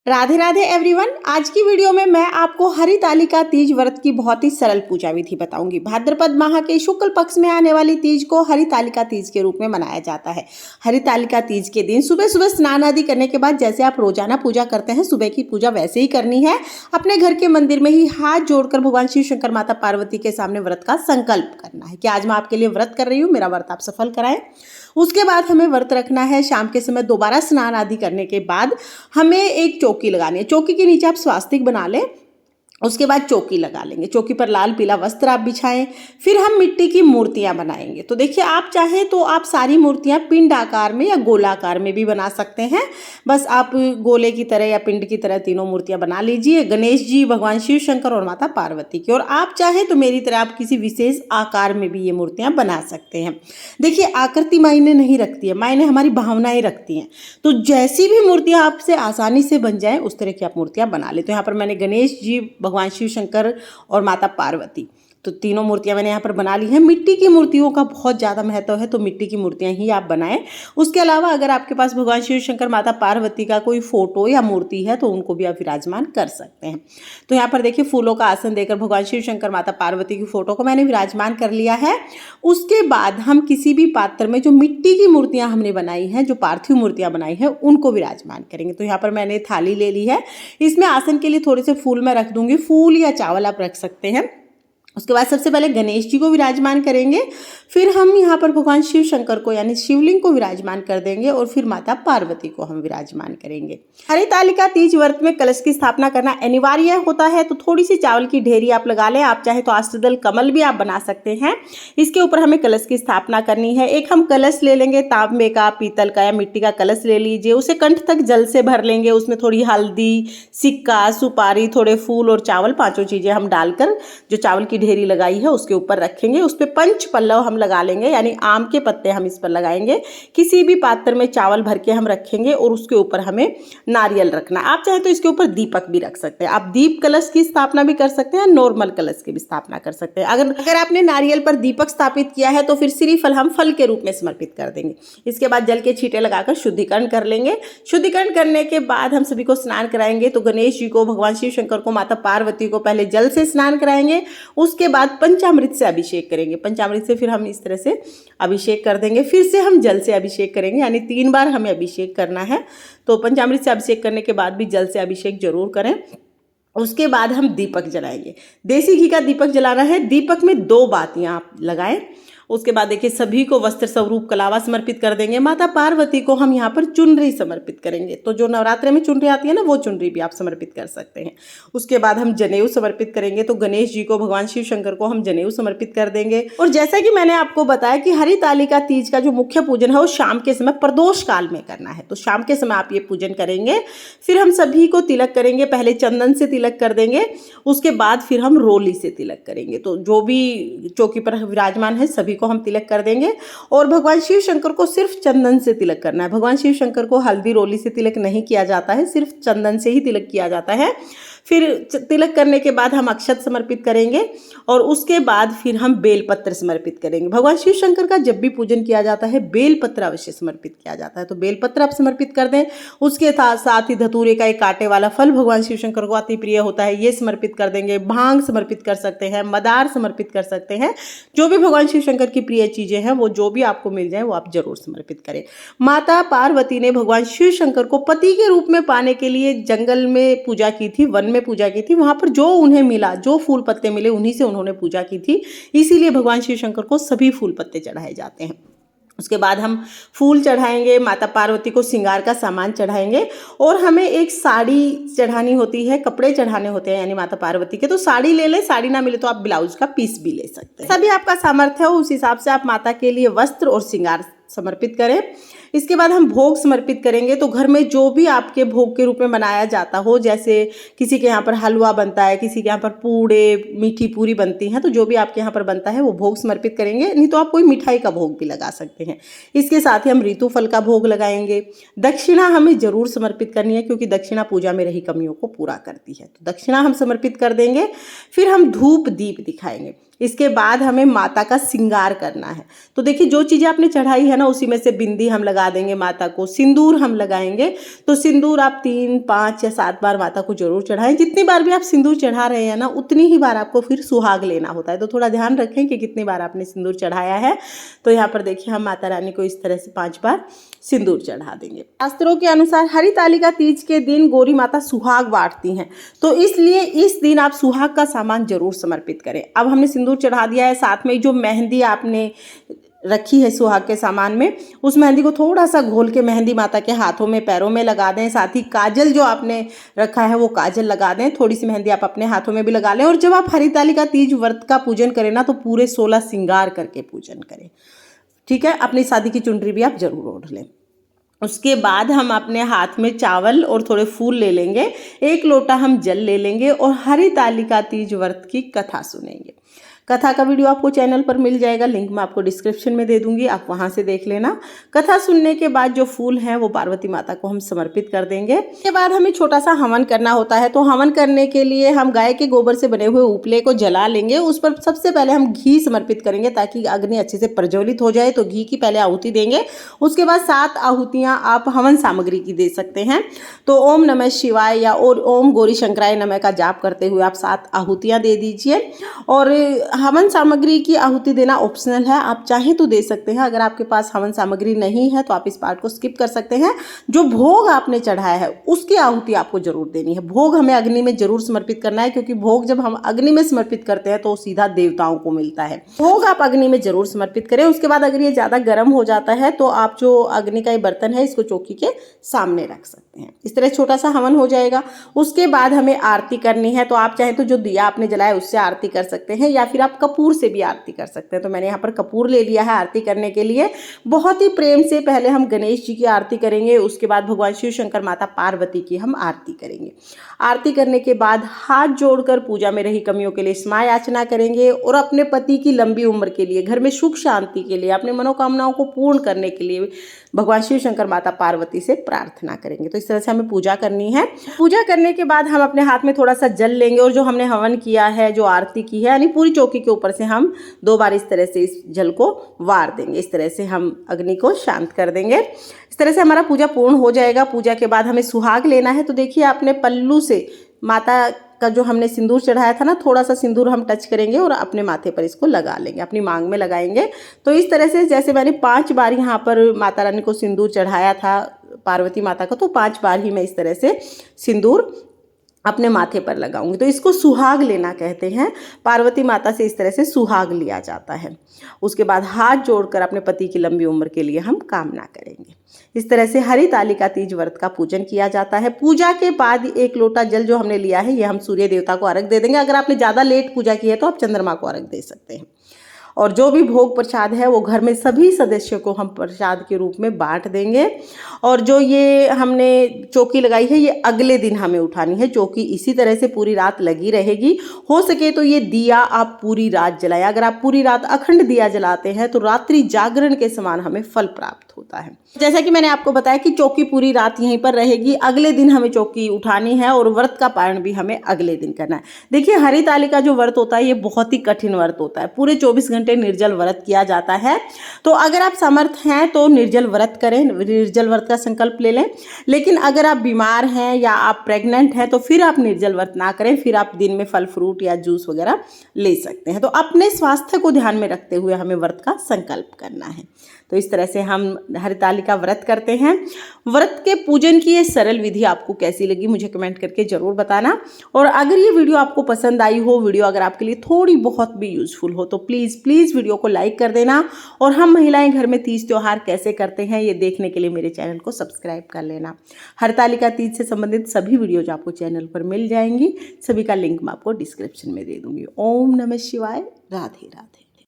Radhe Radhe everyone. आज की video में मैं आपको हरितालिका तीज व्रत की बहुत ही सरल पूजा विधि बताऊंगी। भाद्रपद माह के शुक्ल पक्ष में आने वाली तीज को हरितालिका तीज के रूप में मनाया जाता है। हरितालिका तीज के दिन सुबह सुबह स्नान आदि करने के बाद जैसे आप रोजाना पूजा करते हैं, सुबह की पूजा वैसे ही करनी है। अपने घर के मंदिर में ही हाथ जोड़कर भगवान शिव शंकर माता पार्वती के सामने व्रत का संकल्प करना है कि आज मैं आपके लिए व्रत कर रही हूँ, मेरा व्रत आप सफल कराएं। उसके बाद हमें व्रत रखना है। शाम के समय दोबारा स्नान आदि करने के बाद हमें एक चौकी लगानी है। चौकी के नीचे आप स्वास्तिक बना लें। उसके बाद चौकी लगा लेंगे। चौकी पर लाल पीला वस्त्र आप बिछाएं। फिर हम मिट्टी की मूर्तियां बनाएंगे। तो देखिए, आप चाहें तो आप सारी मूर्तियां पिंड आकार में या गोलाकार में भी बना सकते हैं। बस आप गोले की तरह या पिंड की तरह तीनों मूर्तियां बना लीजिए, गणेश जी, भगवान शिव शंकर और माता पार्वती की। और आप चाहें तो मेरी तरह आप किसी विशेष आकार में भी ये मूर्तियां बना सकते हैं। देखिए, आकृति मायने नहीं रखती है, मायने हमारी भावनाएं रखती हैं। तो जैसी भी मूर्तियां आपसे आसानी से बन जाए उस तरह की आप मूर्तियां बना ले। तो यहाँ पर मैंने गणेश जी, भगवान शिव शंकर और माता पार्वती, तो तीनों मूर्तियां मैंने यहाँ पर बना ली हैं। मिट्टी की मूर्तियों का बहुत ज़्यादा महत्व है, तो मिट्टी की मूर्तियां ही आप बनाएं। उसके अलावा अगर आपके पास भगवान शिव शंकर माता पार्वती का कोई फोटो या मूर्ति है तो उनको भी आप विराजमान कर सकते हैं। तो यहाँ पर देखिए, फूलों का आसन देकर भगवान शिव शंकर माता पार्वती की फोटो को मैंने विराजमान कर लिया है। उसके बाद हम किसी भी पात्र में जो मिट्टी की मूर्तियां हमने बनाई हैं, जो पार्थिव मूर्तियां बनाई हैं, उनको विराजमान करेंगे। तो यहाँ पर मैंने थाली ले ली है। इसमें आसन के लिए थोड़े से फूल मैं रख दूंगी। फूल या चावल आप रख सकते हैं। उसके बाद सबसे पहले गणेश जी को विराजमान करेंगे। फिर हम यहाँ पर भगवान शिव शंकर को यानी शिवलिंग को विराजमान कर देंगे और फिर माता पार्वती को हम विराजमान करेंगे। हरितालिका तीज व्रत में कलश की स्थापना करना अनिवार्य होता है, तो थोड़ी सी चावल की ढेरी आप लगा लें। आप चाहे तो अष्टदल कमल भी आप बना सकते हैं। इसके ऊपर हमें कलश की स्थापना करनी है। एक हम कलश ले लेंगे, तांबे का, पीतल का या मिट्टी का कलश ले लीजिए। उसे कंठ तक जल से भर लेंगे। उसमें थोड़ी हल्दी, सिक्का, सुपारी, थोड़े फूल और चावल, पांचों चीजें हम डालकर जो चावल की ढेरी लगाई है उसके ऊपर रखेंगे। उस पर पंच पल्लव हम लगा लेंगे, यानी आम के पत्ते हम इस पर लगाएंगे। किसी भी पात्र में चावल भर के हम रखेंगे और उसके ऊपर हमें नारियल रखना। आप चाहे तो इसके ऊपर दीपक भी रख सकते हैं। आप दीप कलश की स्थापना भी कर सकते हैं, नॉर्मल कलश की भी स्थापना कर सकते हैं। अगर आपने नारियल पर दीपक स्थापित किया है तो फिर श्रीफल हम फल के रूप में समर्पित कर देंगे। इसके बाद जल के छींटे लगाकर शुद्धिकरण कर लेंगे। शुद्धिकरण करने के बाद हम सभी को स्नान कराएंगे। तो गणेश जी को, भगवान शिव शंकर को, माता पार्वती को पहले जल से स्नान कराएंगे। उसके बाद पंचामृत से अभिषेक करेंगे। पंचामृत से फिर हम इस तरह से अभिषेक कर देंगे। फिर से हम जल से अभिषेक करेंगे, यानी 3 बार हमें अभिषेक करना है। तो पंचामृत से अभिषेक करने के बाद भी जल से अभिषेक जरूर करें। उसके बाद हम दीपक जलाएंगे। देसी घी का दीपक जलाना है। दीपक में 2 बातियां आप लगाएं। उसके बाद देखिए, सभी को वस्त्र स्वरूप कलावा समर्पित कर देंगे। माता पार्वती को हम यहाँ पर चुनरी समर्पित करेंगे। तो जो नवरात्रे में चुनरी आती है ना, वो चुनरी भी आप समर्पित कर सकते हैं। उसके बाद हम जनेऊ समर्पित करेंगे। तो गणेश जी को, भगवान शिव शंकर को हम जनेऊ समर्पित कर देंगे। और जैसा कि मैंने आपको बताया कि हरितालिका तीज का जो मुख्य पूजन है वो शाम के समय प्रदोष काल में करना है। तो शाम के समय आप ये पूजन करेंगे। फिर हम सभी को तिलक करेंगे। पहले चंदन से तिलक कर देंगे, उसके बाद फिर हम रोली से तिलक करेंगे। तो जो भी चौकी पर विराजमान है सभी को हम तिलक कर देंगे। और भगवान शिव शंकर को सिर्फ चंदन से तिलक करना है। भगवान शिव शंकर को हल्दी रोली से तिलक नहीं किया जाता है, सिर्फ चंदन से ही तिलक किया जाता है। फिर तिलक करने के बाद हम अक्षत समर्पित करेंगे और उसके बाद फिर हम बेलपत्र समर्पित करेंगे। भगवान शिव शंकर का जब भी पूजन किया जाता है बेलपत्र अवश्य समर्पित किया जाता है। तो बेलपत्र आप समर्पित कर दें। उसके साथ ही धतूरे का एक कांटे वाला फल भगवान शिव शंकर को अति प्रिय होता है, ये समर्पित कर देंगे। भांग समर्पित कर सकते हैं, मदार समर्पित कर सकते हैं। जो भी भगवान शिव शंकर की प्रिय चीजें हैं वो जो भी आपको मिल जाए वो आप जरूर समर्पित करें। माता पार्वती ने भगवान शिव शंकर को पति के रूप में पाने के लिए जंगल में पूजा की थी, वन में पूजा की थी। वहां पर जो उन्हें मिला, जो फूल पत्ते मिले, उन्हीं से उन्होंने पूजा की थी। इसीलिए भगवान शिव शंकर को सभी फूल पत्ते चढ़ाए जाते हैं। उसके बाद हम फूल चढ़ाएंगे, माता पार्वती को श्रृंगार का सामान चढ़ाएंगे और हमें एक साड़ी चढ़ानी होती है, कपड़े चढ़ाने होते हैं यानी माता पार्वती के। तो साड़ी ले लें, साड़ी ना मिले तो आप ब्लाउज का पीस भी ले सकते हैं। सभी आपका सामर्थ्य हो उस हिसाब से आप माता के लिए वस्त्र और श्रृंगार समर्पित करें। इसके बाद हम भोग समर्पित करेंगे। तो घर में जो भी आपके भोग के रूप में बनाया जाता हो, जैसे किसी के यहाँ पर हलवा बनता है, किसी के यहाँ पर पूड़े, मीठी पूरी बनती हैं, तो जो भी आपके यहाँ पर बनता है वो भोग समर्पित करेंगे। नहीं तो आप कोई मिठाई का भोग भी लगा सकते हैं। इसके साथ ही हम ऋतु फल का भोग लगाएंगे। दक्षिणा हमें जरूर समर्पित करनी है, क्योंकि दक्षिणा पूजा में रही कमियों को पूरा करती है। तो दक्षिणा हम समर्पित कर देंगे। फिर हम धूप दीप दिखाएंगे। इसके बाद हमें माता का श्रृंगार करना है। तो देखिए जो चीज़ें आपने चढ़ाई है ना उसी में से बिंदी हम लगा देंगे माता को, सिंदूर हम लगाएंगे। तो सिंदूर आप 3, 5 या 7 बार माता को जरूर चढ़ाएं। जितनी बार भी आप सिंदूर चढ़ा रहे हैं ना उतनी ही बार आपको फिर सुहाग लेना होता है। तो थोड़ा ध्यान रखें कि कितनी बार आपने सिंदूर चढ़ाया है। तो यहाँ पर देखिए हम माता रानी को इस तरह से 5 बार सिंदूर चढ़ा देंगे। शास्त्रों के अनुसार हरितालिका तीज के दिन गौरी माता सुहाग बांटती हैं, तो इसलिए इस दिन आप सुहाग का सामान जरूर समर्पित करें। अब हमने सिंदूर चढ़ा दिया है, साथ में जो मेहंदी आपने रखी है सुहाग के सामान में, उस मेहंदी को थोड़ा सा घोल के मेहंदी माता के हाथों में पैरों में लगा दें। साथ ही काजल जो आपने रखा है वो काजल लगा दें। थोड़ी सी मेहंदी आप अपने हाथों में भी लगा लें। और जब आप हरितालिका तीज व्रत का पूजन करें ना तो पूरे 16 श्रृंगार करके पूजन करें, ठीक है। अपनी शादी की चुनरी भी आप जरूर ओढ़ लें। उसके बाद हम अपने हाथ में चावल और थोड़े फूल ले लेंगे, 1 लोटा हम जल ले लेंगे और हरितालिका तीज व्रत की कथा सुनेंगे। कथा का वीडियो आपको चैनल पर मिल जाएगा, लिंक मैं आपको डिस्क्रिप्शन में दे दूंगी, आप वहां से देख लेना। कथा सुनने के बाद जो फूल हैं वो पार्वती माता को हम समर्पित कर देंगे। इसके बाद हमें छोटा सा हवन करना होता है। तो हवन करने के लिए हम गाय के गोबर से बने हुए उपले को जला लेंगे। उस पर सबसे पहले हम घी समर्पित करेंगे ताकि अग्नि अच्छे से प्रज्वलित हो जाए। तो घी की पहले आहुति देंगे। उसके बाद 7 आहुतियां आप हवन सामग्री की दे सकते हैं। तो ओम नमः शिवाय या और ओम गौरी शंकराय नमः का जाप करते हुए आप 7 आहुतियां दे दीजिए। और हवन सामग्री की आहुति देना ऑप्शनल है, आप चाहें तो दे सकते हैं। अगर आपके पास हवन सामग्री नहीं है तो आप इस पार्ट को स्किप कर सकते हैं। जो भोग आपने चढ़ाया है उसकी आहुति आपको जरूर देनी है। भोग हमें अग्नि में जरूर समर्पित करना है, क्योंकि भोग जब हम अग्नि में समर्पित करते हैं तो सीधा देवताओं को मिलता है। भोग आप अग्नि में जरूर समर्पित करें। उसके बाद अगर ये ज्यादा गर्म हो जाता है तो आप जो अग्नि का ये बर्तन है इसको चौकी के सामने रख सकते हैं। इस तरह छोटा सा हवन हो जाएगा। उसके बाद हमें आरती करनी है। तो आप चाहें तो जो दिया आपने जलाया उससे आरती कर सकते हैं या फिर आप कपूर से भी आरती कर सकते हैं। तो मैंने यहाँ पर कपूर ले लिया है आरती करने के लिए। बहुत ही प्रेम से पहले हम गणेश जी की आरती करेंगे, उसके बाद भगवान शिव शंकर माता पार्वती की हम आरती करेंगे। आरती करने के बाद हाथ जोड़कर पूजा में रही कमियों के लिए क्षमा याचना करेंगे और अपने पति की लंबी उम्र के लिए, घर में सुख शांति के लिए, अपनी मनोकामनाओं को पूर्ण करने के लिए भगवान शिव शंकर माता पार्वती से प्रार्थना करेंगे। तो इस तरह से हमें पूजा करनी है। पूजा करने के बाद हम अपने हाथ में थोड़ा सा जल लेंगे और जो हमने हवन किया है, जो आरती की है, यानी पूरी चौकी के ऊपर से हम 2 बार इस तरह से इस जल को वार देंगे। इस तरह से हम अग्नि को शांत कर देंगे। इस तरह से हमारा पूजा पूर्ण हो जाएगा। पूजा के बाद हमें सुहाग लेना है। तो देखिए आपने पल्लू से माता का जो हमने सिंदूर चढ़ाया था ना, थोड़ा सा सिंदूर हम टच करेंगे और अपने माथे पर इसको लगा लेंगे, अपनी मांग में लगाएंगे। तो इस तरह से जैसे मैंने 5 बार यहाँ पर माता रानी को सिंदूर चढ़ाया था पार्वती माता का, तो 5 बार ही मैं इस तरह से सिंदूर अपने माथे पर लगाऊंगी। तो इसको सुहाग लेना कहते हैं। पार्वती माता से इस तरह से सुहाग लिया जाता है। उसके बाद हाथ जोड़कर अपने पति की लंबी उम्र के लिए हम कामना करेंगे। इस तरह से हरितालिका तीज व्रत का पूजन किया जाता है। पूजा के बाद 1 लोटा जल जो हमने लिया है ये हम सूर्य देवता को अर्घ दे देंगे। अगर आपने ज़्यादा लेट पूजा की है तो आप चंद्रमा को अर्घ दे सकते हैं। और जो भी भोग प्रसाद है वो घर में सभी सदस्यों को हम प्रसाद के रूप में बांट देंगे। और जो ये हमने चौकी लगाई है ये अगले दिन हमें उठानी है। चौकी इसी तरह से पूरी रात लगी रहेगी। हो सके तो ये दिया आप पूरी रात जलाएं। अगर आप पूरी रात अखंड दिया जलाते हैं तो रात्रि जागरण के समान हमें फल प्राप्त होता है। जैसा कि मैंने आपको बताया कि चौकी पूरी रात यहीं पर रहेगी। अगले दिन हमें चौकी उठानी है और व्रत का पारण भी हमें अगले दिन करना है। देखिए हरितालिका जो व्रत होता है ये बहुत ही कठिन व्रत होता है। पूरे 24 घंटे निर्जल व्रत किया जाता है। तो अगर आप समर्थ हैं तो निर्जल व्रत करें, निर्जल व्रत का संकल्प ले लें। लेकिन अगर आप बीमार हैं या आप प्रेग्नेंट हैं तो फिर आप निर्जल व्रत ना करें। फिर आप दिन में फल फ्रूट या जूस वगैरह ले सकते हैं। तो अपने स्वास्थ्य को ध्यान में रखते हुए हमें व्रत का संकल्प करना है। तो इस तरह से हम हरितालिका व्रत करते हैं। व्रत के पूजन की ये सरल विधि आपको कैसी लगी मुझे कमेंट करके जरूर बताना। और अगर ये वीडियो आपको पसंद आई हो, वीडियो अगर आपके लिए थोड़ी बहुत भी यूजफुल हो तो प्लीज़ वीडियो को लाइक कर देना। और हम महिलाएं घर में तीज त्योहार कैसे करते हैं ये देखने के लिए मेरे चैनल को सब्सक्राइब कर लेना। हरितालिका तीज से संबंधित सभी वीडियोज आपको चैनल पर मिल जाएंगी। सभी का लिंक मैं आपको डिस्क्रिप्शन में दे दूंगी। ओम नमः शिवाय। राधे राधे।